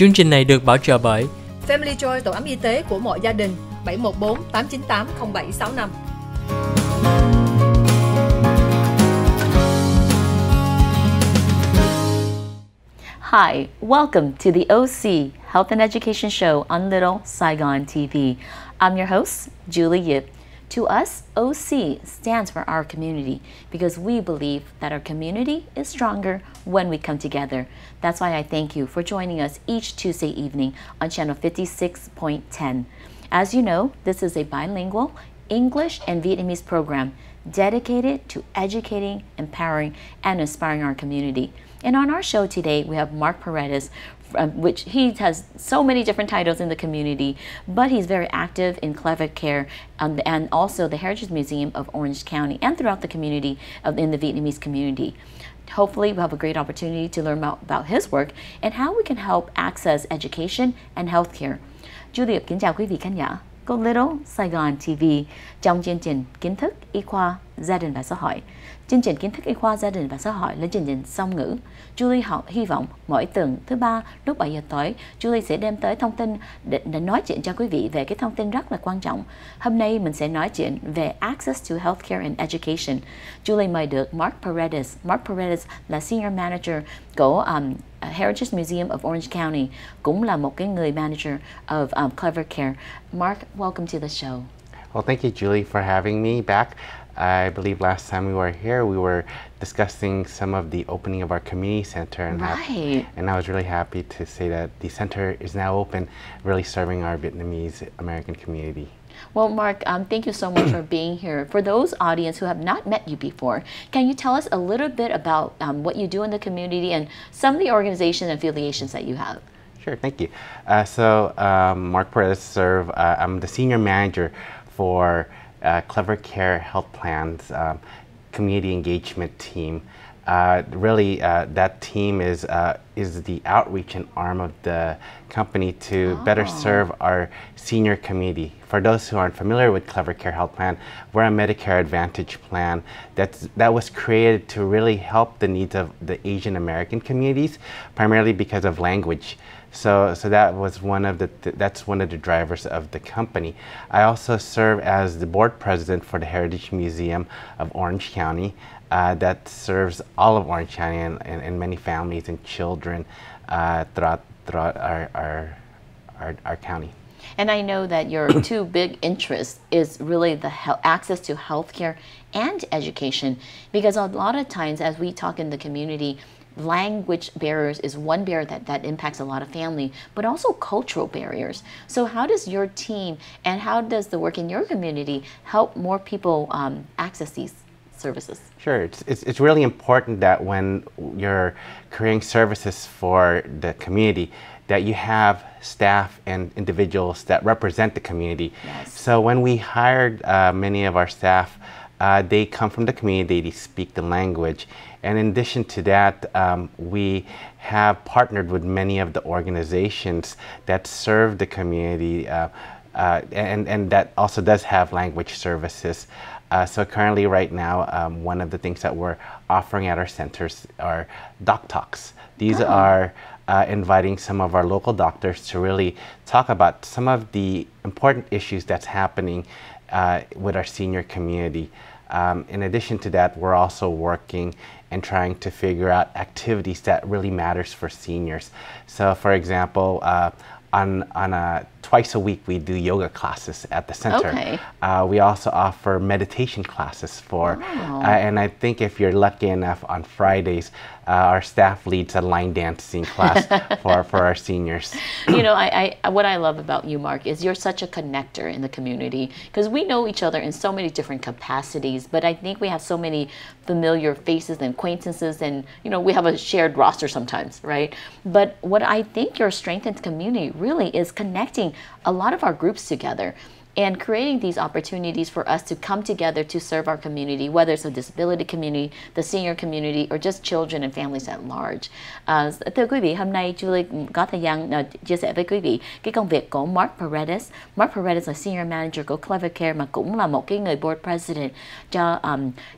Chương trình này được bảo trợ bởi Family Joy, tổ ấm y tế của mọi gia đình, 714 898 0765. Hi, welcome to the OC Health and Education Show on Little Saigon TV. I'm your host, Julie Yip. To us, OC stands for our community because we believe that our community is stronger when we come together. That's why I thank you for joining us each Tuesday evening on channel 56.10. As you know, this is a bilingual English and Vietnamese program dedicated to educating, empowering, and inspiring our community. And on our show today, we have Mark Paredes, which he has so many different titles in the community, but he's very active in Clever Care and also the Heritage Museum of Orange County and throughout the community in the Vietnamese community. Hopefully, we'll have a great opportunity to learn about his work and how we can help access education and healthcare. Julie kính chào quý vị khán giả của Little Saigon TV trong chương trình Kiến thức Y khoa Gia đình và Xã hội. Chương trình Kiến thức Y khoa Gia đình và Xã hội là chương trình song ngữ. Julie hy vọng mỗi tuần thứ ba lúc 7 giờ tối, Julie sẽ đem tới thông tin để nói chuyện cho quý vị về cái thông tin rất là quan trọng. Hôm nay mình sẽ nói chuyện về Access to Healthcare and Education. Julie mời được Mark Paredes. Mark Paredes là Senior Manager của Heritage Museum of Orange County, cũng là một cái người manager of Clever Care. Mark, welcome to the show. Well, thank you, Julie, for having me back. I believe last time we were here, we were discussing some of the opening of our community center, and and I was really happy to say that the center is now open, really serving our Vietnamese American community. Well, Mark, thank you so much for being here. For those audience who have not met you before, can you tell us a little bit about what you do in the community and some of the organizations and affiliations that you have? Sure, thank you. Mark Paredes I'm the senior manager for Clever Care Health Plan's community engagement team. That team is the outreach and arm of the company to better serve our senior community. For those who aren't familiar with Clever Care Health Plan, we're a Medicare Advantage plan that was created to really help the needs of the Asian American communities, primarily because of language. So that was that's one of the drivers of the company. I also serve as the board president for the Heritage Museum of Orange County that serves all of Orange County and many families and children throughout our county. And I know that your two big interests is really the access to healthcare and education, because a lot of times as we talk in the community, language barriers is one barrier that impacts a lot of family, but also cultural barriers. So how does your team and how does the work in your community help more people access these services? Sure, it's really important that when you're creating services for the community, that you have staff and individuals that represent the community. Yes. So when we hired many of our staff, they come from the community, they speak the language. And in addition to that, we have partnered with many of the organizations that serve the community and that also does have language services. So currently right now, one of the things that we're offering at our centers are doc talks. These are inviting some of our local doctors to really talk about some of the important issues that's happening with our senior community. In addition to that, we're also working and trying to figure out activities that really matters for seniors. So for example, twice a week we do yoga classes at the center. Okay. We also offer meditation classes and I think if you're lucky enough on Fridays, our staff leads a line dancing class for our seniors. You know, what I love about you, Mark, is you're such a connector in the community, because we know each other in so many different capacities, but I think we have so many familiar faces and acquaintances, and you know, we have a shared roster sometimes, right? But what I think your strength in the community really is connecting a lot of our groups together. and creating these opportunities for us to come together to serve our community, whether it's a disability community, the senior community, or just children and families at large. Thưa quý vị, hôm nay Julie có thời gian chia sẻ với quý vị cái công việc của Mark Paredes. Mark Paredes là Senior Manager của Clever Care mà cũng là một cái người Board President cho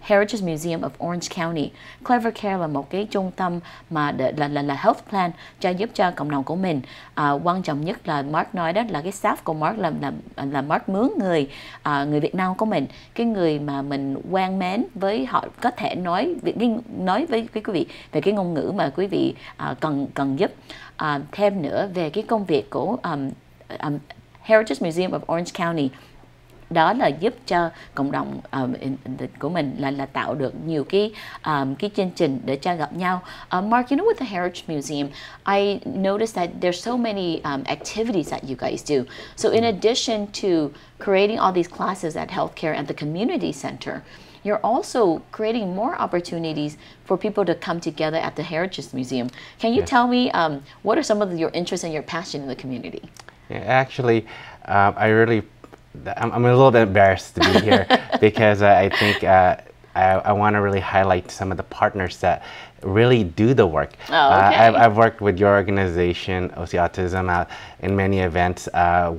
Heritage Museum of Orange County. Clever Care là một cái trung tâm mà là health plan cho giúp cho cộng đồng của mình. Quan trọng nhất là Mark nói đó là cái staff của Mark là Mark mướn người Việt Nam của mình, cái người mà mình quen mến với họ, có thể nói với quý vị về cái ngôn ngữ mà quý vị cần giúp. Thêm nữa về cái công việc của Heritage Museum of Orange County, đó là giúp cho cộng đồng của mình là tạo được nhiều cái chương trình để cho gặp nhau. Mark, you know, with the Heritage Museum, I noticed that there's so many activities that you guys do. So in addition to creating all these classes at healthcare and the community center, you're also creating more opportunities for people to come together at the Heritage Museum. Can you tell me what are some of your interests and your passion in the community? Yeah, actually, I'm a little bit embarrassed to be here because I think I want to really highlight some of the partners that really do the work. I've worked with your organization, OC Autism, in many events.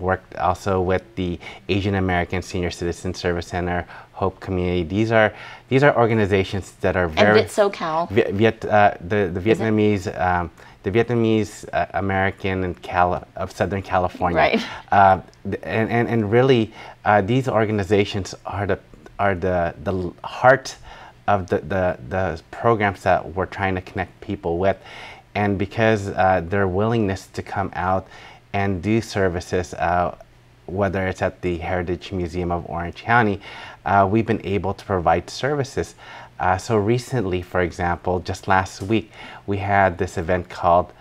Worked also with the Asian American Senior Citizen Service Center, Hope Community. These are organizations that are very... And VitSoCal. The Vietnamese... the Vietnamese American of Southern California, right? And really, these organizations are the heart of the programs that we're trying to connect people with, and because their willingness to come out and do services, whether it's at the Heritage Museum of Orange County, we've been able to provide services. So recently, for example, just last week, we had this event called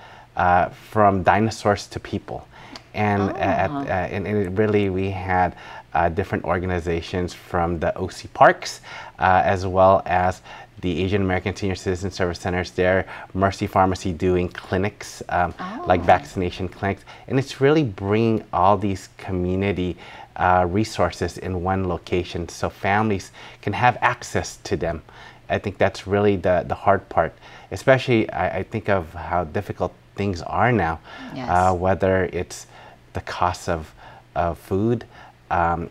From Dinosaurs to People. And, and it really, we had different organizations from the OC Parks, as well as the Asian American Senior Citizen Service Centers there, Mercy Pharmacy doing clinics, like vaccination clinics. And it's really bringing all these community resources in one location so families can have access to them. I think that's really the hard part, especially I think of how difficult things are now, whether it's the cost of food,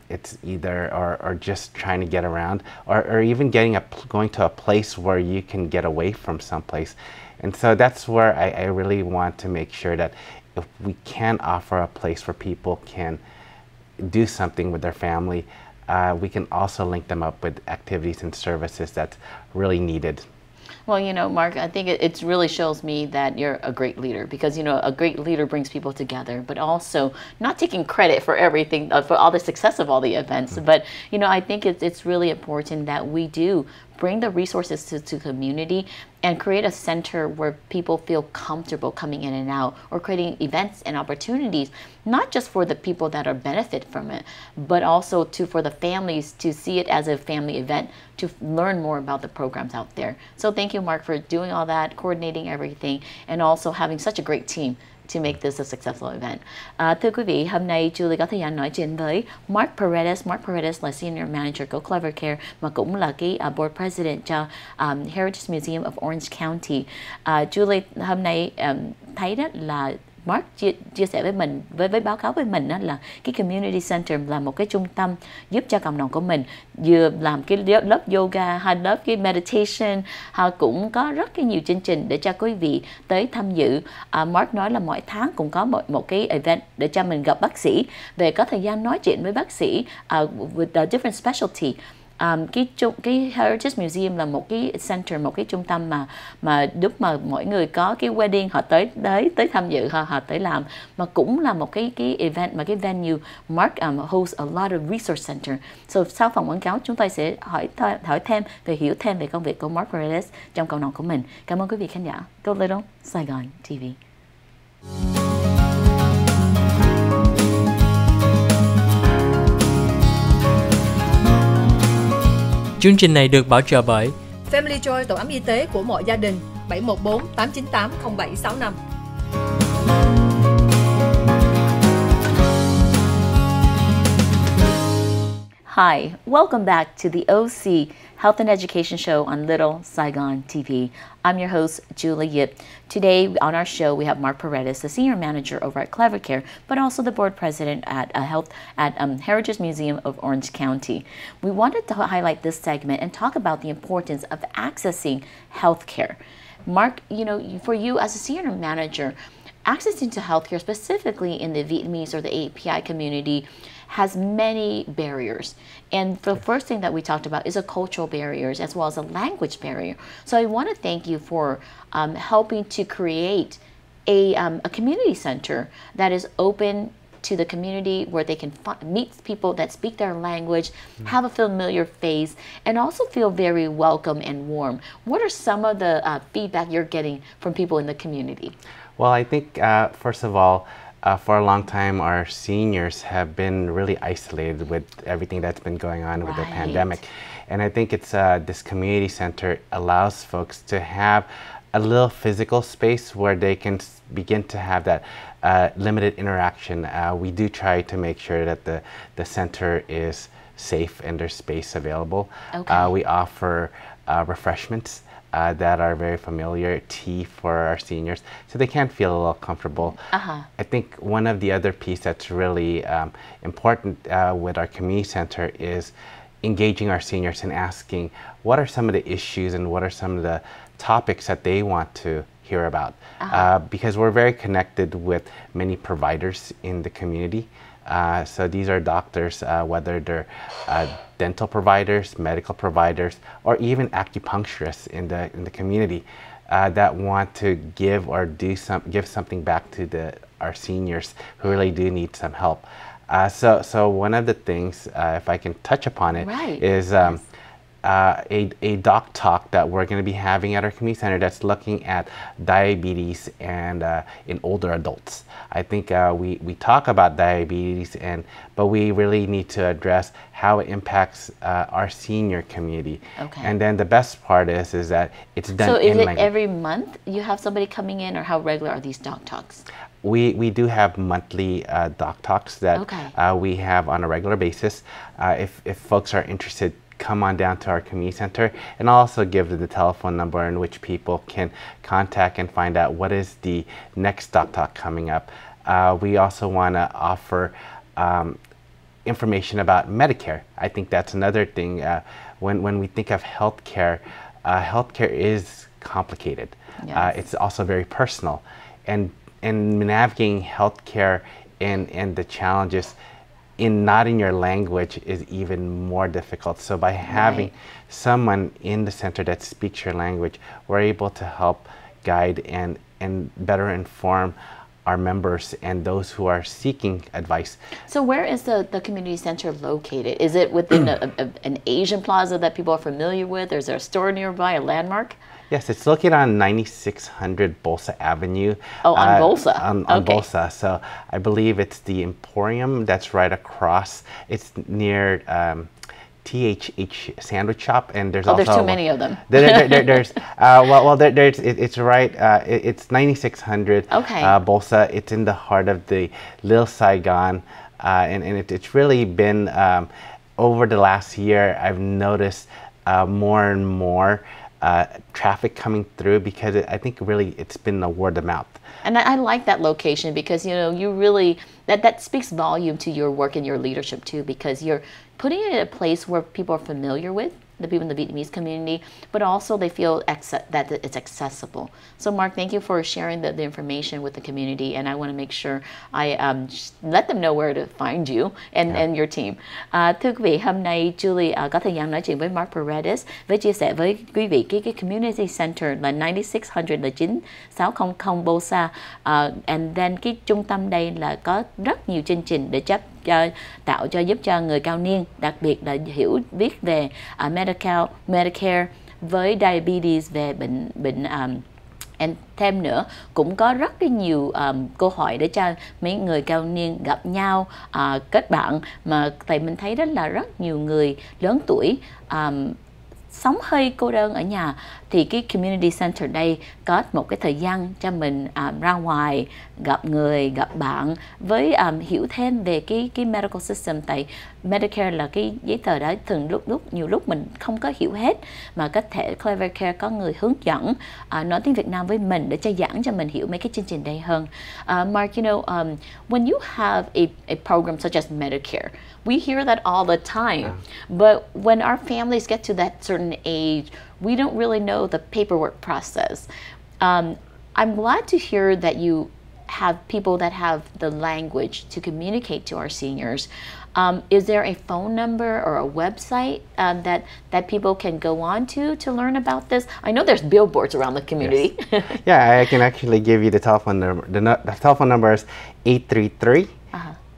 it's either or just trying to get around, or even going to a place where you can get away from someplace. And so that's where I really want to make sure that if we can offer a place where people can do something with their family, we can also link them up with activities and services that's really needed. Well, you know, Mark, I think it really shows me that you're a great leader, because, you know, a great leader brings people together, but also not taking credit for everything, for all the success of all the events. But, you know, I think it's really important that we do bring the resources to community and create a center where people feel comfortable coming in and out, or creating events and opportunities, not just for the people that are benefit from it, but also for the families to see it as a family event, to learn more about the programs out there. So thank you, Mark, for doing all that, coordinating everything, and also having such a great team to make this a successful event. Thưa quý vị, hôm nay Julie có thời gian nói chuyện với Mark Paredes. Mark Paredes là Senior Manager của Clever Care, mà cũng là cái Board President cho Heritage Museum of Orange County. Julie, hôm nay thấy đó là Mark chia sẻ với mình, với báo cáo với mình đó là cái Community Center là một cái trung tâm giúp cho cộng đồng của mình vừa làm cái lớp yoga, hay lớp cái meditation, họ cũng có rất cái nhiều chương trình để cho quý vị tới tham dự. Mark nói là mỗi tháng cũng có một cái event để cho mình gặp bác sĩ, về có thời gian nói chuyện với bác sĩ with a different specialty. Cái Heritage Museum là một cái center, một cái trung tâm mà lúc mà mỗi người có cái wedding họ tới tham dự, họ tới làm, mà cũng là một cái event mà cái venue Mark hosts a lot of resource center. So sau phòng quảng cáo chúng tôi sẽ hỏi thêm hiểu thêm về công việc của Mark Paredes trong cộng đồng của mình. Cảm ơn quý vị khán giả. Go Little Saigon TV. Chương trình này được bảo trợ bởi Family Joy, tổ ấm y tế của mọi gia đình, 714 898 0765. Hi, welcome back to the OC Health and Education Show on Little Saigon TV. I'm your host, Julie Yip. Today on our show, we have Mark Paredes, the Senior Manager over at Clever Care, but also the Board President at Heritage Museum of Orange County. We wanted to highlight this segment and talk about the importance of accessing health care. Mark, you know, for you as a Senior Manager, accessing to healthcare, specifically in the Vietnamese or the API community, has many barriers. And the first thing that we talked about is a cultural barriers as well as a language barrier. So I want to thank you for helping to create a community center that is open to the community, where they can meet people that speak their language, have a familiar face, and also feel very welcome and warm. What are some of the feedback you're getting from people in the community? Well, I think, first of all, for a long time, our seniors have been really isolated with everything that's been going on with the pandemic. And I think it's this community center allows folks to have a little physical space where they can begin to have that limited interaction. We do try to make sure that the center is safe and there's space available. Okay. We offer refreshments that are very familiar, tea for our seniors, so they can feel a little comfortable. I think one of the other piece that's really important with our community center is engaging our seniors and asking what are some of the issues and what are some of the topics that they want to hear about. Because we're very connected with many providers in the community. So these are doctors, whether they're dental providers, medical providers, or even acupuncturists in the community that want to give or give something back to our seniors who really do need some help. So one of the things, if I can touch upon it, is a doc talk that we're going to be having at our community center that's looking at diabetes and in older adults. I think we talk about diabetes, but we really need to address how it impacts our senior community. And then the best part is that it's done. So is it every month you have somebody coming in, or how regular are these doc talks? We do have monthly doc talks that we have on a regular basis. If folks are interested, come on down to our community center, and I'll also give the telephone number in which people can contact and find out what is the next doc talk coming up. We also want to offer information about Medicare. I think that's another thing. When we think of healthcare, healthcare is complicated. It's also very personal, and navigating healthcare and the challenges not in your language is even more difficult. So by having someone in the center that speaks your language, we're able to help guide and better inform our members and those who are seeking advice. So where is the community center located? Is it within an Asian plaza that people are familiar with, or is there a store nearby, a landmark? Yes, it's located on 9600 Bolsa Avenue. Oh, on Bolsa. On Bolsa. So I believe it's the Emporium that's right across. It's near THH Sandwich Shop, and there's also. There's too many of them. There's it's right. It's 9600 Bolsa. It's in the heart of the Little Saigon, and it's really been over the last year. I've noticed more and more traffic coming through, because I think really it's been a word of mouth. And I like that location, because you know, you really that speaks volume to your work and your leadership too, because you're putting it in a place where people are familiar with, the people in the Vietnamese community, but also they feel that it's accessible. So Mark, thank you for sharing the information with the community, and I want to make sure I let them know where to find you and your team. Thưa quý vị, hôm nay Julie có thời gian nói chuyện với Mark Paredes với chia sẻ với quý vị cái community center là 9600 là 9600 Bolsa, and then cái trung tâm đây là có rất nhiều chương trình để tạo cho giúp cho người cao niên, đặc biệt là hiểu biết về Medicare với diabetes, về bệnh and thêm nữa cũng có rất nhiều câu hỏi để cho mấy người cao niên gặp nhau, kết bạn, mà tại mình thấy đó là rất nhiều người lớn tuổi sống hơi cô đơn ở nhà thì cái community center đây có một cái thời gian cho mình ra ngoài gặp người, gặp bạn với hiểu thêm về cái medical system. Tại Medicare là cái giấy tờ đó thường nhiều lúc mình không có hiểu hết, mà có thể Clever Care có người hướng dẫn nói tiếng Việt Nam với mình để cho giảng cho mình hiểu mấy cái chương trình đây hơn. Mark, when you have a program such as Medicare, we hear that all the time, but when our families get to that certain age, we don't really know the paperwork process. I'm glad to hear that you have people that have the language to communicate to our seniors. Is there a phone number or a website that people can go on to learn about this? I know there's billboards around the community. Yes. Yeah, I can actually give you the telephone number. The telephone number is 833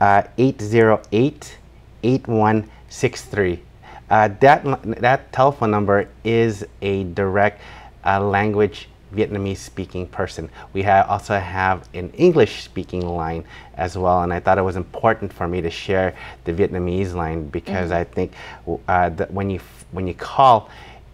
808 8163. That telephone number is a direct language Vietnamese speaking person. We also have an English speaking line as well, and I thought it was important for me to share the Vietnamese line because I think that when you call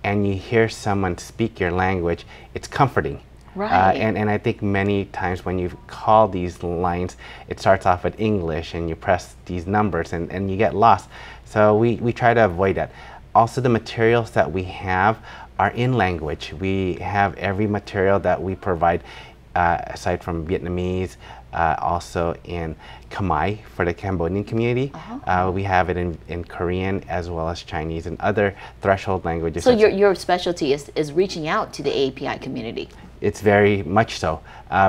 and you hear someone speak your language, it's comforting. Right. And I think many times when you call these lines, it starts off with English and you press these numbers and you get lost. So we try to avoid that. Also, the materials that we have are in language. We have every material that we provide, aside from Vietnamese, also in Khmer for the Cambodian community. We have it in Korean as well as Chinese and other threshold languages. So your specialty is reaching out to the API community. It's very much so,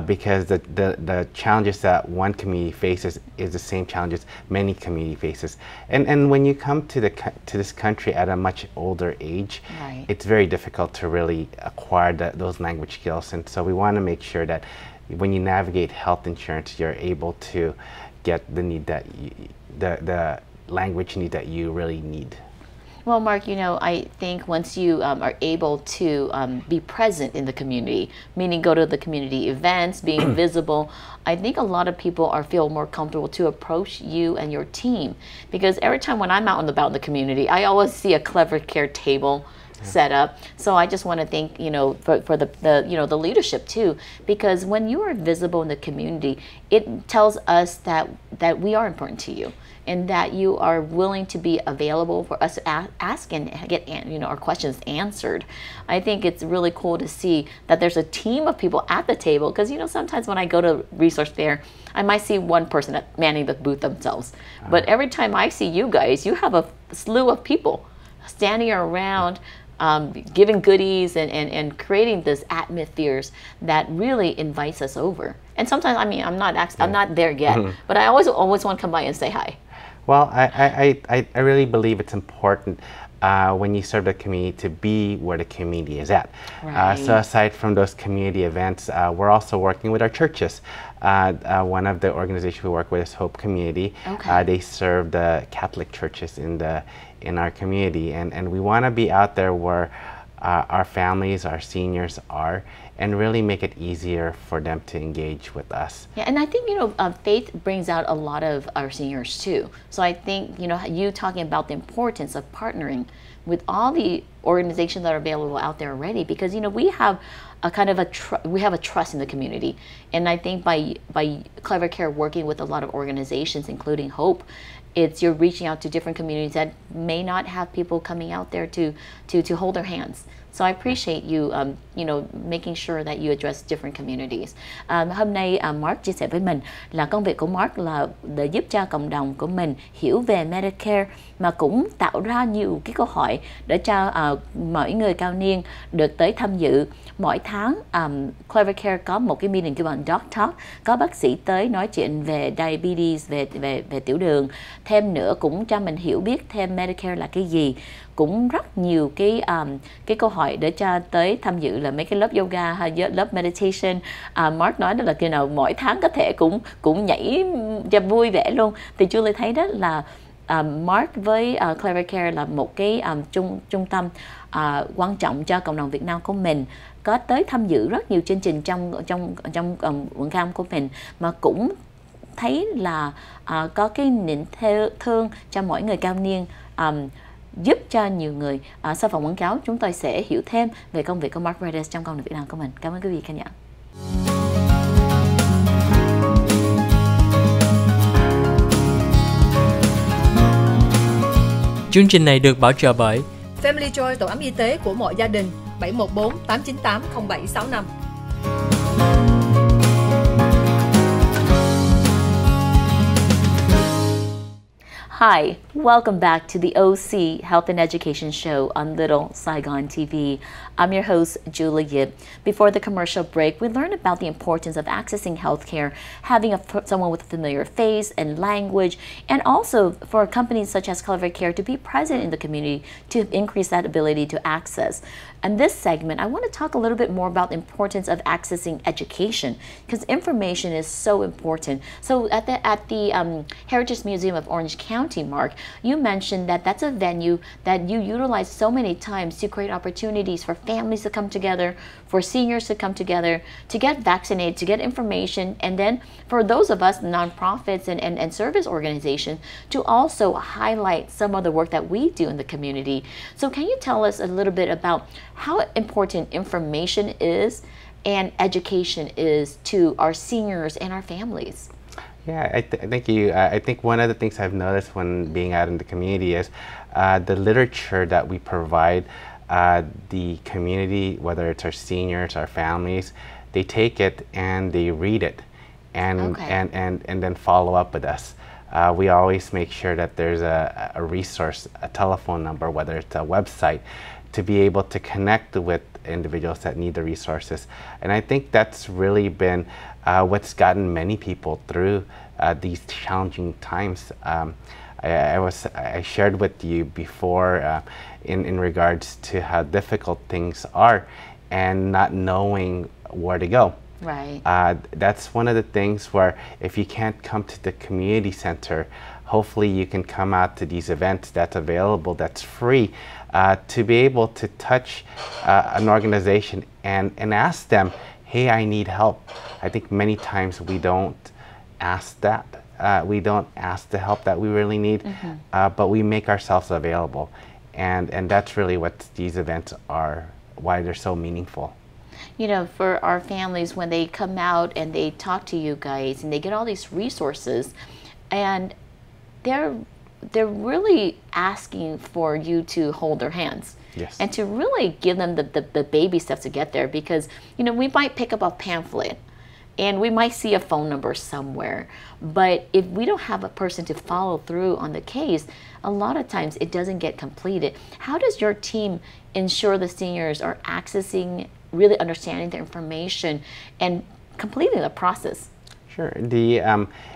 because the challenges that one community faces is the same challenges many community faces. And when you come to this country at a much older age, right, it's very difficult to really acquire those language skills. And so we want to make sure that when you navigate health insurance, you're able to get the language need that you really need. Well, Mark, I think once you are able to be present in the community, meaning go to the community events, being visible, I think a lot of people feel more comfortable to approach you and your team. Because every time when I'm out and about in the community, I always see a Clever Care table set up. So I just want to thank for the leadership too, because when you are visible in the community, it tells us that we are important to you, and that you are willing to be available for us to ask and get our questions answered. I think it's really cool to see that there's a team of people at the table, because sometimes when I go to resource fair, I might see one person manning the booth themselves. But every time I see you guys, you have a slew of people standing around, giving goodies and creating this atmospheres that really invites us over. And sometimes, I'm not there yet, but I always want to come by and say hi. Well, I really believe it's important when you serve the community to be where the community is at. Right. So aside from those community events, we're also working with our churches. One of the organizations we work with is Hope Community. Okay. They serve the Catholic churches in our community, and we want to be out there where our families, our seniors are, and really make it easier for them to engage with us. Yeah, and I think faith brings out a lot of our seniors too. So I think you talking about the importance of partnering with all the organizations that are available out there already, because we have a kind of we have a trust in the community, and I think by Clever Care working with a lot of organizations, including Hope, you're reaching out to different communities that may not have people coming out there to hold their hands. So I appreciate you, making sure that you address different communities. Hôm nay Mark chia sẻ với mình là công việc của Mark là để giúp cho cộng đồng của mình hiểu về Medicare, mà cũng tạo ra nhiều cái câu hỏi để cho mọi người cao niên được tới tham dự. Mỗi tháng Clever Care có một cái meeting kêu bằng Doc Talk, có bác sĩ tới nói chuyện về diabetes, về tiểu đường. Thêm nữa cũng cho mình hiểu biết thêm Medicare là cái gì. Cũng rất nhiều cái câu hỏi để cho tới tham dự là mấy cái lớp yoga hay lớp meditation. Mark nói đó là khi nào mỗi tháng có thể cũng nhảy cho vui vẻ luôn. Thì Julie thấy đó là Mark với Clever Care là một cái trung tâm quan trọng cho cộng đồng Việt Nam của mình, có tới tham dự rất nhiều chương trình trong quận Cam của mình, mà cũng thấy là có cái niềm thương cho mỗi người cao niên. giúp cho nhiều người. Sau phỏng quảng cáo, chúng tôi sẽ hiểu thêm về công việc của Mark Paredes trong công việc Việt Nam của mình. Cảm ơn quý vị khán giả. Chương trình này được bảo trợ bởi Family Joy, tổ ấm y tế của mọi gia đình. 714 898 0765. Hi, welcome back to the OC Health and Education Show on Little Saigon TV. I'm your host, Julie Yip. Before the commercial break, we learned about the importance of accessing healthcare, having someone with a familiar face and language, and also for companies such as Clever Care to be present in the community to increase that ability to access. In this segment, I want to talk a little bit more about the importance of accessing education, because information is so important. So at the Heritage Museum of Orange County, Mark, you mentioned that that's a venue that you utilize so many times to create opportunities for families to come together, for seniors to come together, to get vaccinated, to get information, and then for those of us, nonprofits and service organizations, to also highlight some of the work that we do in the community. So can you tell us a little bit about how important information is and education is to our seniors and our families? Yeah, thank you. I think one of the things I've noticed when being out in the community is the literature that we provide the community, whether it's our seniors, our families, they take it and they read it and then follow up with us. We always make sure that there's a resource, a telephone number, whether it's a website, to be able to connect with individuals that need the resources. And I think that's really been what's gotten many people through these challenging times. I shared with you before in regards to how difficult things are and not knowing where to go. Right. That's one of the things where if you can't come to the community center, hopefully you can come out to these events that's available, that's free, to be able to touch an organization and ask them, hey, I need help. I think many times we don't ask that. We don't ask the help that we really need, but we make ourselves available. And that's really what these events are, why they're so meaningful. You know, for our families, when they come out and they talk to you guys and they get all these resources, and they're really asking for you to hold their hands. Yes. And to really give them the baby steps to get there, because, you know, we might pick up a pamphlet and we might see a phone number somewhere, but if we don't have a person to follow through on the case, a lot of times it doesn't get completed. How does your team ensure the seniors are accessing, really understanding the information and completing the process? Sure.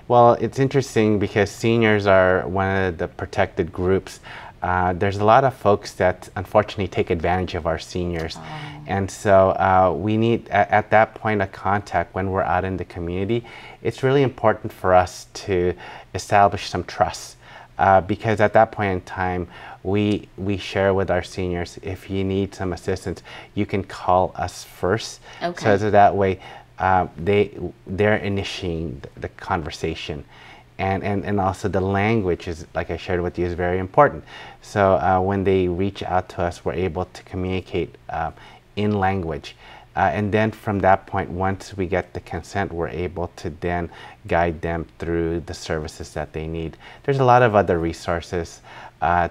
Well, it's interesting because seniors are one of the protected groups. There's a lot of folks that unfortunately take advantage of our seniors. And so we need, at that point of contact when we're out in the community, it's really important for us to establish some trust. Because at that point in time, we share with our seniors, if you need some assistance, you can call us first. Okay. So that way, they're initiating the conversation. And also the language is, like I shared with you, is very important. So when they reach out to us, we're able to communicate in language. And then from that point, once we get the consent, we're able to then guide them through the services that they need. There's a lot of other resources.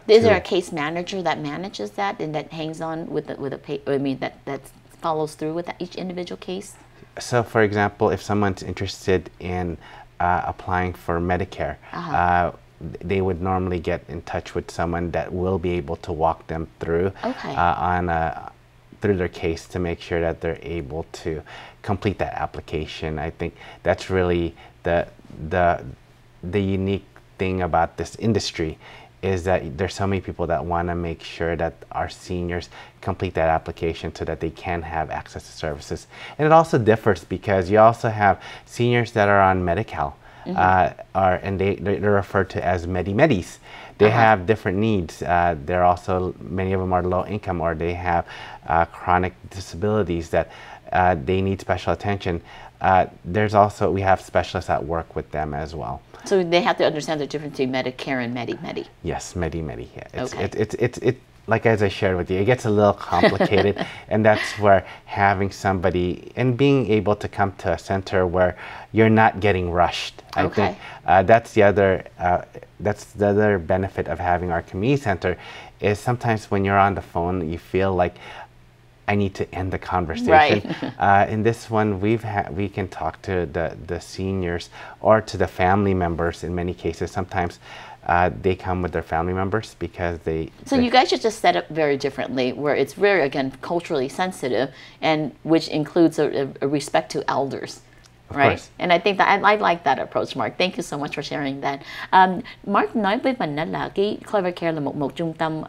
Is there a case manager that manages that and that hangs on with that follows through with each individual case? So for example, if someone's interested in applying for Medicare, they would normally get in touch with someone that will be able to walk them through through their case to make sure that they're able to complete that application. I think that's really the unique thing about this industry, is that there's so many people that want to make sure that our seniors complete that application so that they can have access to services. And it also differs because you also have seniors that are on Medi-Cal, and they're referred to as Medi-Medis. They have different needs. They're also, many of them are low income, or they have chronic disabilities that they need special attention, we have specialists that work with them as well. So they have to understand the difference between Medicare and Medi-Medi. Yes, Medi-Medi. Yeah. Okay. Like as I shared with you, it gets a little complicated, and that's where having somebody and being able to come to a center where you're not getting rushed. I think that's the other benefit of having our community center, is sometimes when you're on the phone, you feel like I need to end the conversation. Right. In this one, we can talk to the seniors or to the family members. In many cases, sometimes they come with their family members because they. So you guys should just set up very differently, where it's very, again, culturally sensitive, and which includes a respect to elders. Of Right. course. And I think that I like that approach, Mark. Thank you so much for sharing that. Mark nói với mình đó là cái Clever Care là một trung tâm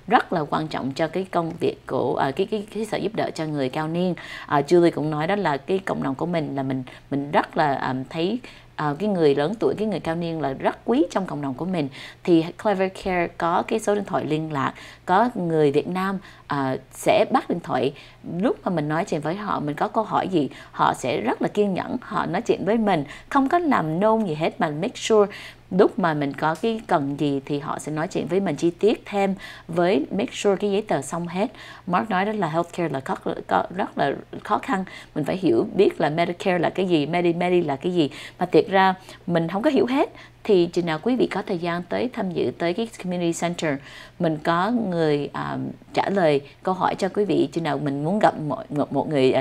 rất là quan trọng cho cái công việc của cái sự giúp đỡ cho người cao niên. Julie cũng nói đó là cái cộng đồng của mình là mình rất là thấy cái người lớn tuổi, cái người cao niên là rất quý trong cộng đồng của mình. Thì Clever Care có cái số điện thoại liên lạc, có người Việt Nam sẽ bắt điện thoại lúc mà mình nói chuyện với họ, mình có câu hỏi gì họ sẽ rất là kiên nhẫn, họ nói chuyện với mình, không có làm nôn gì hết, mà make sure lúc mà mình có cái cần gì thì họ sẽ nói chuyện với mình chi tiết thêm, với make sure cái giấy tờ xong hết. Mark nói đó là healthcare là rất là khó khăn, mình phải hiểu biết là Medicare là cái gì, Medi-Medi là cái gì, mà thiệt ra mình không có hiểu hết. Thì chừng nào quý vị có thời gian tới tham dự tới cái community center, mình có người trả lời câu hỏi cho quý vị. Chừng nào mình muốn gặp một người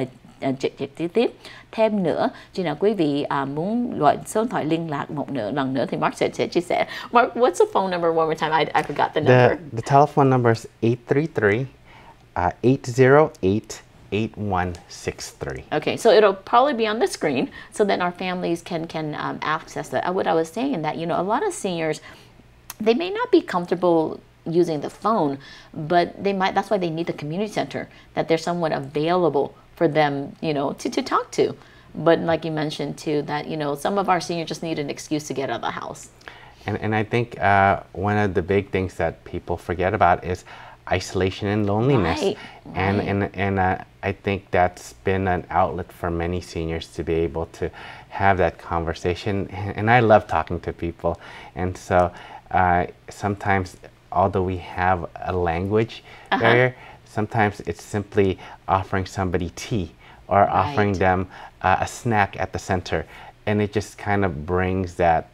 trực tiếp thêm nữa, chừng nào quý vị muốn gọi số điện thoại liên lạc lần nữa thì Mark sẽ chia sẻ. Mark, what's the phone number one more time? I forgot the number. The telephone number is 833-808-8163. Okay, so it'll probably be on the screen, so then our families can access that. What I was saying in that, you know, a lot of seniors, they may not be comfortable using the phone, but they might. That's why they need the community center, that there's someone available for them, you know, to talk to. But like you mentioned too, that, you know, some of our seniors just need an excuse to get out of the house. And I think one of the big things that people forget about is isolation and loneliness. Right. And I think that's been an outlet for many seniors to be able to have that conversation. And I love talking to people. And so sometimes, although we have a language barrier, sometimes it's simply offering somebody tea or offering them a snack at the center. And it just kind of brings that,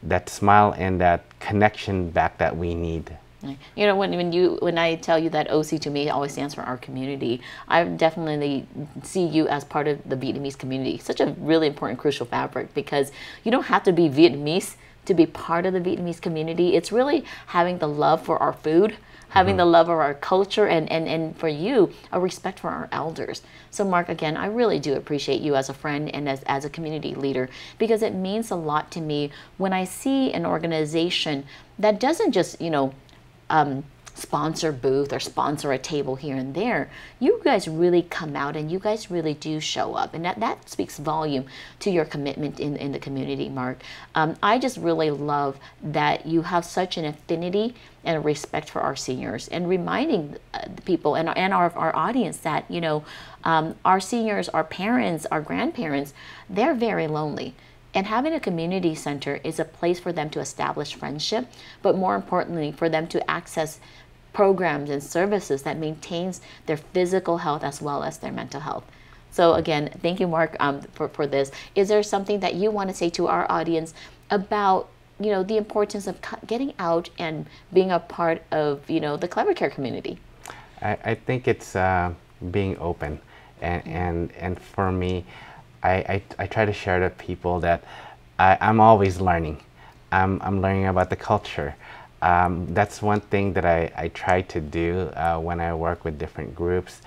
that smile and that connection back that we need. You know, when I tell you that OC to me always stands for our community, I definitely see you as part of the Vietnamese community. Such a really important, crucial fabric, because you don't have to be Vietnamese to be part of the Vietnamese community. It's really having the love for our food, having the love of our culture, and for you, a respect for our elders. So Mark, again, I really do appreciate you as a friend and as a community leader, because it means a lot to me when I see an organization that doesn't just, you know, sponsor booth or sponsor a table here and there. You guys really come out and you guys really do show up, and that speaks volume to your commitment in the community, Mark. I just really love that you have such an affinity and a respect for our seniors, and reminding the people and our audience that, you know, our seniors, our parents, our grandparents, they're very lonely. And having a community center is a place for them to establish friendship, but more importantly, for them to access programs and services that maintains their physical health as well as their mental health. So again, thank you, Mark, for this. Is there something that you want to say to our audience about, you know, the importance of getting out and being a part of, you know, the Clever Care community? I think it's being open, and for me, I try to share to people that I'm always learning. I'm learning about the culture. That's one thing that I try to do when I work with different groups,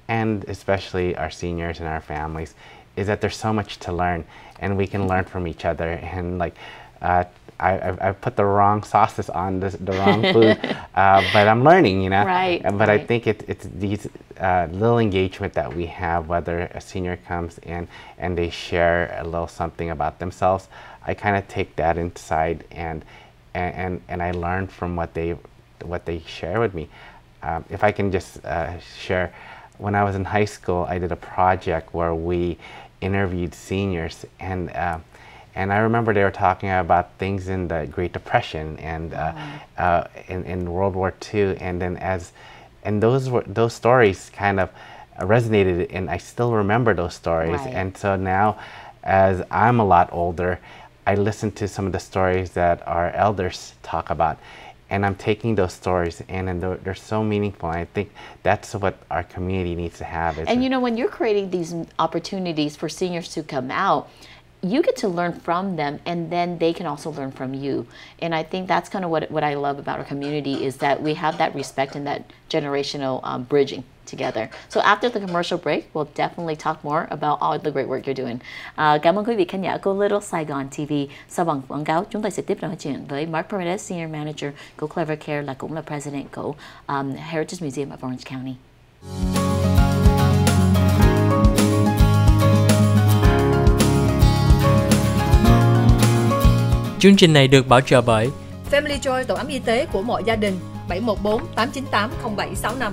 and especially our seniors and our families, is that there's so much to learn, and we can learn from each other. And like, I put the wrong sauces on the wrong food, but I'm learning, you know. Right. But I think it's these little engagement that we have, whether a senior comes in and they share a little something about themselves. I kind of take that inside and I learn from what they share with me. If I can just share, when I was in high school, I did a project where we interviewed seniors, and I remember they were talking about things in the Great Depression and in World War II, and then those stories kind of resonated, and I still remember those stories. Right. And so now, as I'm a lot older, I listen to some of the stories that our elders talk about, and I'm taking those stories and they're so meaningful. And I think that's what our community needs to have. And you know, when you're creating these opportunities for seniors to come out, you get to learn from them, and then they can also learn from you. And I think that's kind of what I love about our community, is that we have that respect and that generational bridging together. So after the commercial break, we'll definitely talk more about all the great work you're doing. Cảm ơn quý vị khán giả của Little Saigon TV. Sau bằng quảng cáo, chúng ta sẽ tiếp nói chuyện với Mark Paredes, Senior Manager của Clever Care, là cũng là President của Heritage Museum of Orange County. Chương trình này được bảo trợ bởi Family Joy, tổ ấm y tế của mọi gia đình. 714 898 0765.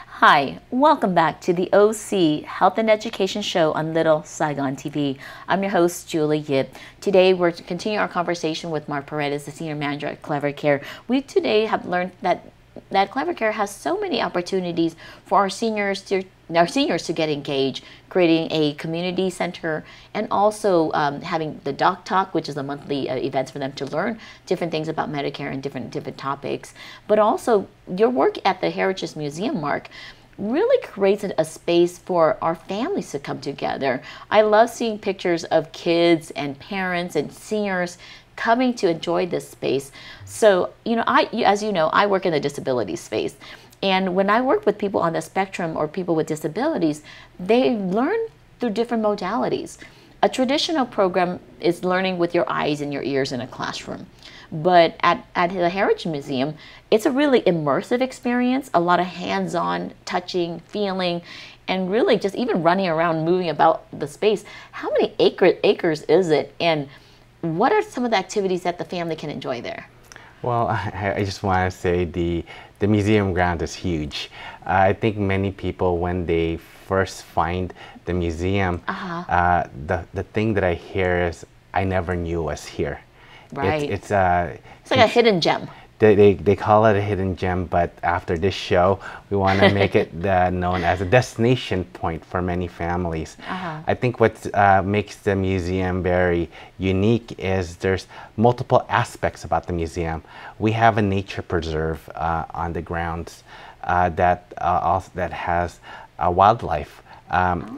Hi, welcome back to the OC Health and Education Show on Little Saigon TV. I'm your host, Julie Yip. Today, we're continuing our conversation with Mark Paredes, the Senior Manager at Clever Care. We today have learned that Clever Care has so many opportunities for our seniors to get engaged, creating a community center, and also having the Doc Talk, which is a monthly events for them to learn different things about Medicare and different topics. But also, your work at the Heritage Museum, Mark, really creates a space for our families to come together. I love seeing pictures of kids and parents and seniors coming to enjoy this space. So, you know, as you know, I work in the disability space. And when I work with people on the spectrum or people with disabilities, they learn through different modalities. A traditional program is learning with your eyes and your ears in a classroom. But at the Heritage Museum, it's a really immersive experience, a lot of hands-on, touching, feeling, and really just even running around, moving about the space. How many acres is it? And what are some of the activities that the family can enjoy there? Well, I just want to say the museum ground is huge. I think many people, when they first find the museum, the thing that I hear is, I never knew was here. Right. It's like a hidden gem. They call it a hidden gem, but after this show, we want to make it known as a destination point for many families. I think what makes the museum very unique is there's multiple aspects about the museum. We have a nature preserve on the grounds that has wildlife.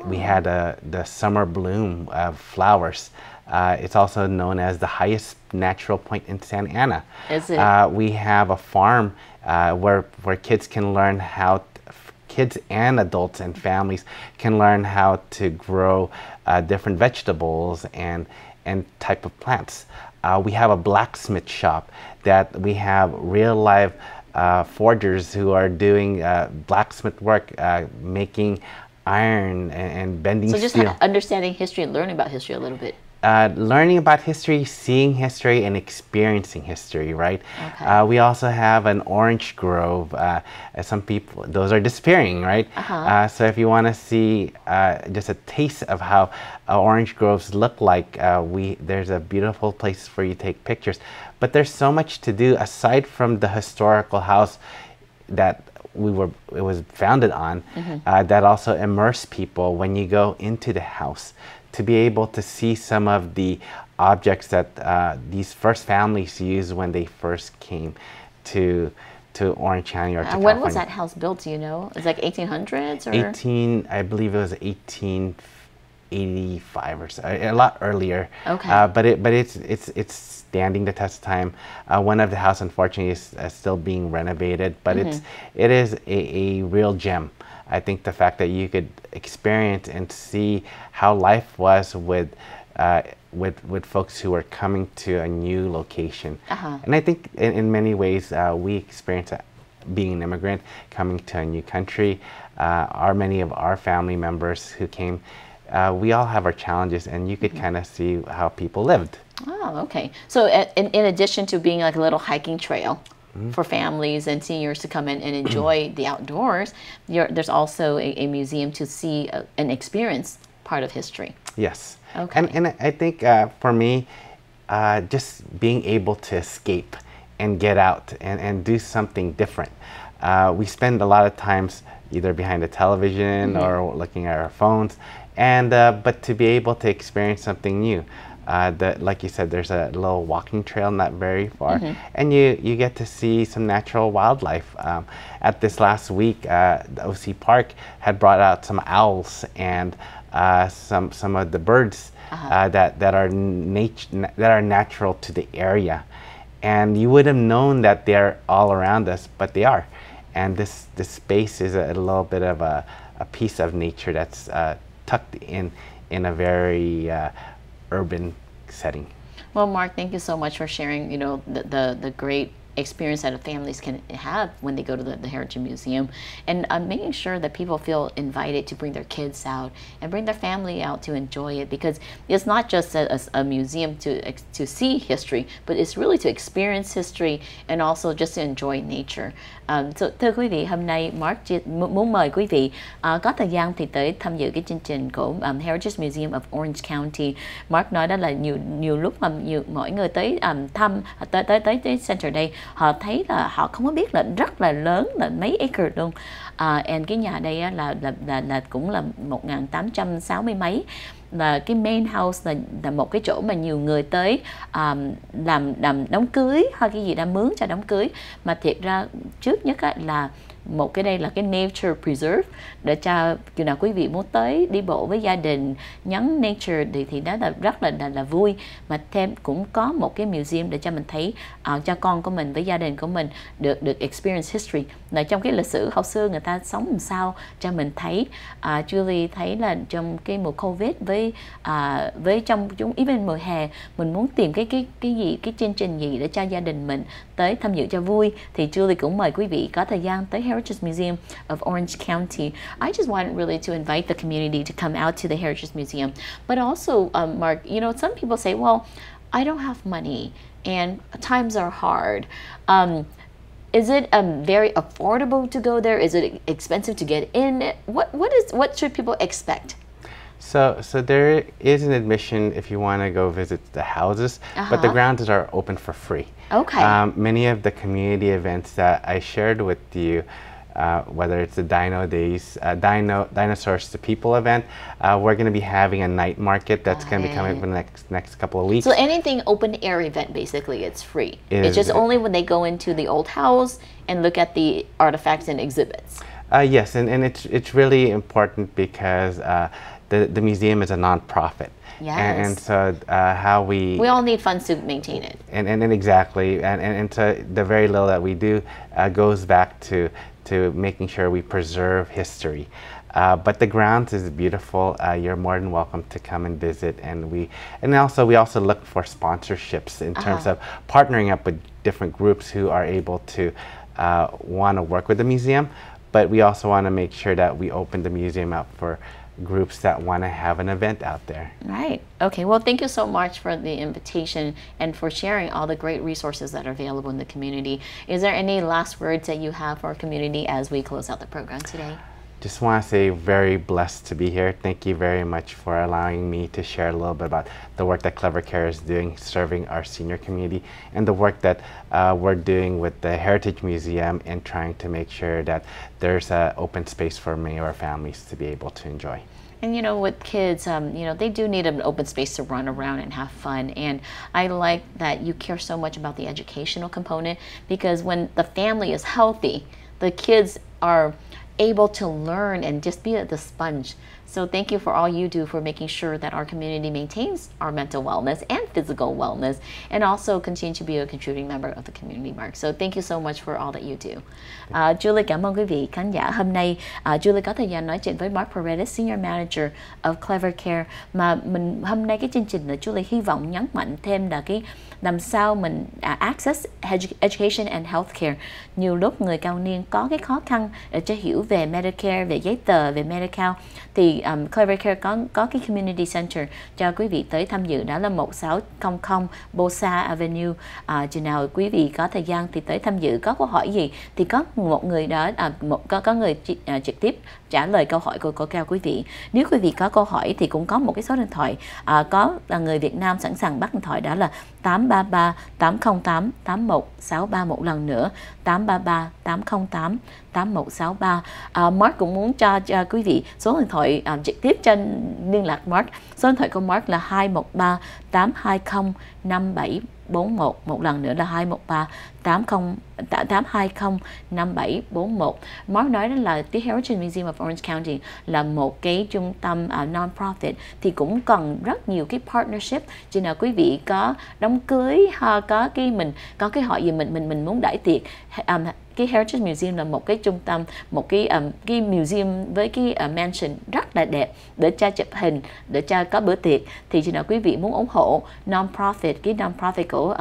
We had the summer bloom of flowers. It's also known as the highest natural point in Santa Ana. Is it? We have a farm where kids can learn kids and adults and families can learn how to grow different vegetables and type of plants. We have a blacksmith shop that we have real live forgers who are doing blacksmith work, making iron and bending steel. So just understanding history and learning about history a little bit. Learning about history, seeing history, and experiencing history, right? Okay. We also have an orange grove. Some people, those are disappearing, right? So if you want to see just a taste of how orange groves look like, there's a beautiful place for you to take pictures. But there's so much to do aside from the historical house that it was founded on, that also immerse people when you go into the house, to be able to see some of the objects that these first families used when they first came to Orange County or to California. When was that house built, do you know? It's like 1800s or? I believe it was 1885 or so, a lot earlier. Okay. But it's standing the test of time. One of the house, unfortunately, is still being renovated, but it is a real gem. I think the fact that you could experience and see how life was with folks who were coming to a new location. And I think in many ways we experience being an immigrant, coming to a new country. Many of our family members who came we all have our challenges, and you could kind of see how people lived. Oh, okay. So in addition to being like a little hiking trail for families and seniors to come in and enjoy the outdoors, there's also a museum to see and experience part of history. Yes. Okay. And I think for me, just being able to escape and get out and do something different. We spend a lot of times either behind the television or looking at our phones, and but to be able to experience something new. Like you said, there's a little walking trail not very far, and you get to see some natural wildlife. At this last week, the OC Park had brought out some owls and some of the birds that are natural to the area, and you would have known that they're all around us, but they are. And this space is a little bit of a piece of nature that's tucked in a very urban setting. Well, Mark, thank you so much for sharing, the great experience that families can have when they go to the Heritage Museum, and making sure that people feel invited to bring their kids out and bring their family out to enjoy it, because it's not just a museum to see history, but it's really to experience history and also just to enjoy nature. Thưa quý vị, hôm nay Mark muốn mời quý vị có thời gian thì tới tham dự cái chương trình của Heritage Museum of Orange County. Mark nói đó là nhiều lúc mà mọi người tới thăm tới center đây, họ thấy là họ không có biết là rất là lớn, là mấy acre luôn. And cái nhà đây là cũng là 1860 mấy. Là cái main house là một cái chỗ mà nhiều người tới làm đám cưới hay cái gì đó, mướn cho đám cưới. Mà thiệt ra trước nhất là một cái đây là cái nature preserve, để cho khi nào quý vị muốn tới đi bộ với gia đình nhắn nature thì đó là rất là vui. Mà thêm cũng có một cái museum để cho mình thấy cho con của mình với gia đình của mình được experience history là trong cái lịch sử hồi xưa người ta sống làm sao cho mình thấy. Julie thấy là trong cái mùa Covid với trong even mùa hè mình muốn tìm cái chương trình gì để cho gia đình mình tới tham dự cho vui, thì Julie cũng mời quý vị có thời gian tới Heritage Museum of Orange County. I just wanted really to invite the community to come out to the Heritage Museum. But also, Mark, some people say, well, I don't have money and times are hard. Is it very affordable to go there? Is it expensive to get in? What should people expect? So there is an admission if you want to go visit the houses, but the grounds are open for free. Okay. Many of the community events that I shared with you, whether it's the Dino Days, Dinosaurs to People event, we're going to be having a night market that's going to be coming in the next couple of weeks. So anything open air event, basically, it's free. It's just only when they go into the old house and look at the artifacts and exhibits. Yes, and it's really important because the museum is a non-profit. Yes. And so how we all need funds to maintain it. And exactly, and so the very little that we do goes back to making sure we preserve history. But the grounds is beautiful. You're more than welcome to come and visit, and we also look for sponsorships in terms of partnering up with different groups who are able to want to work with the museum. But we also want to make sure that we open the museum up for groups that want to have an event out there. Right. Okay. Well, thank you so much for the invitation and for sharing all the great resources that are available in the community. Is there any last words that you have for our community as we close out the program today? Just want to say very blessed to be here. Thank you very much for allowing me to share a little bit about the work that Clever Care is doing, serving our senior community, and the work that we're doing with the Heritage Museum and trying to make sure that there's an open space for many of our families to be able to enjoy. And with kids, they do need an open space to run around and have fun. And I like that you care so much about the educational component, because when the family is healthy, the kids are able to learn and just be the sponge. So thank you for all you do for making sure that our community maintains our mental wellness and physical wellness, and also continue to be a contributing member of the community, Mark. So thank you so much for all that you do. Julie, cảm ơn quý vị khán giả. Hôm nay Julie có thời gian nói chuyện với Mark Paredes, Senior Manager of Clever Care. Mà hôm nay cái chương trình là Julie hy vọng nhấn mạnh thêm là cái làm sao mình access education and healthcare. Nhiều lúc người cao niên có cái khó khăn để cho hiểu về Medicare, về giấy tờ, về Medical, thì Clever Care có cái community center cho quý vị tới tham dự, đó là 1600 Bosa Avenue. Chừng nào quý vị có thời gian thì tới tham dự. Có câu hỏi gì thì có một người đó có người trực tiếp trả lời câu hỏi của cao quý vị. Nếu quý vị có câu hỏi thì cũng có một cái số điện thoại, có là người Việt Nam sẵn sàng bắt điện thoại, đó là 833 808 8163. Một lần nữa 833 808 8163. Mark cũng muốn cho quý vị số điện thoại trực tiếp cho liên lạc Mark. Số điện thoại của Mark là 213 820 5741. Một lần nữa là 213 820 5741. Mark nói đó là cái Heritage Museum of Orange County là một cái trung tâm non-profit, thì cũng cần rất nhiều cái partnership. Cho nên quý vị có đám cưới, có cái mình có cái họ gì mình muốn đãi tiệc, cái Heritage Museum là một cái trung tâm, một cái museum với cái mansion rất là đẹp để cho chụp hình, để cho có bữa tiệc. Thì khi nào quý vị muốn ủng hộ non-profit, cái non-profit của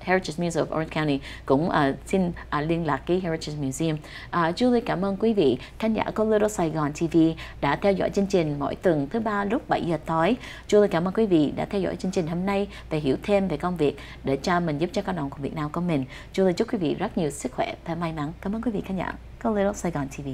Heritage Museum of Orange County cũng xin liên lạc cái Heritage Museum. Julie cảm ơn quý vị khán giả của Little Saigon TV đã theo dõi chương trình mỗi tuần thứ ba lúc 7 giờ tối. Julie cảm ơn quý vị đã theo dõi chương trình hôm nay và hiểu thêm về công việc để cho mình giúp cho cộng đồng của Việt Nam của mình. Julie chúc quý vị rất nhiều sức khỏe và may mắn. Cảm ơn quý vị khán giả của Little Saigon TV.